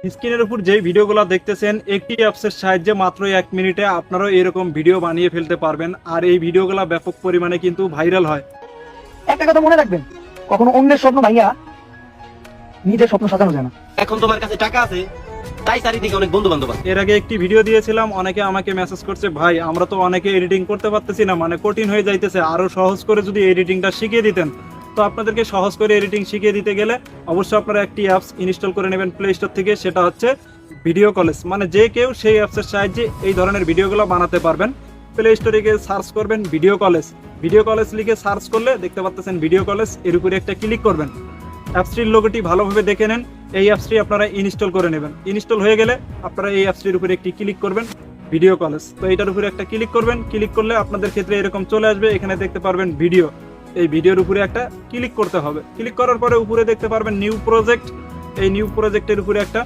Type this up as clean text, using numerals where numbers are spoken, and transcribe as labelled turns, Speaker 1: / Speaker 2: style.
Speaker 1: স্ক্রিনের উপর যেই ভিডিওগুলো দেখতেছেন একটি অ্যাপসের সাহায্যে মাত্র 1 মিনিটে আপনারাও এরকম ভিডিও বানিয়ে ফেলতে পারবেন। আর এই ভিডিওগুলো ব্যাপক পরিমাণে কিন্তু ভাইরাল হয়।
Speaker 2: একটা কথা মনে রাখবেন, কখনো অন্যের স্বপ্ন ভাইয়া নিজের স্বপ্ন সাজানো যায় না।
Speaker 3: এখন তোমার কাছে টাকা আছে তাই চারিদিকে অনেক বন্ধু বান্ধব আছে।
Speaker 1: এর আগে একটি ভিডিও দিয়েছিলাম, অনেকে আমাকে মেসেজ করছে, ভাই আমরা তো অনেকে এডিটিং করতে পারতেছি না, মানে কঠিন হয়ে যাইতেছে, আরো সহজ করে যদি এডিটিংটা শিখিয়ে দিতেন। তো আপনাদেরকে সহজ করে এডিটিং শিখিয়ে দিতে গেলে অবশ্যই আপনারা একটি অ্যাপস ইনস্টল করে নেবেন প্লে স্টোর থেকে, সেটা হচ্ছে ভিডিও কলেজ। মানে যে কেউ সেই অ্যাপসের সাহায্যে এই ধরনের ভিডিওগুলো বানাতে পারবেন। প্লে স্টোরে গিয়ে সার্চ করবেন ভিডিও কলেজ, ভিডিও কলেজ লিখে সার্চ করলে দেখতে পাচ্ছেন ভিডিও কলেজ, এর উপরে একটা ক্লিক করবেন। অ্যাপসটির লোগোটি ভালোভাবে দেখে নেন, এই অ্যাপসটি আপনারা ইনস্টল করে নেবেন। ইনস্টল হয়ে গেলে আপনারা এই অ্যাপসটির উপরে একটি ক্লিক করবেন, ভিডিও কলেজ। তো এইটার উপরে একটা ক্লিক করবেন, ক্লিক করলে আপনাদের ক্ষেত্রে এরকম চলে আসবে, এখানে দেখতে পারবেন ভিডিও। এই ভিডিওর উপরে একটা ক্লিক করতে হবে, ক্লিক করার পরে উপরে দেখতে পারবেন নিউ প্রজেক্ট, এই নিউ প্রজেক্টের উপরে একটা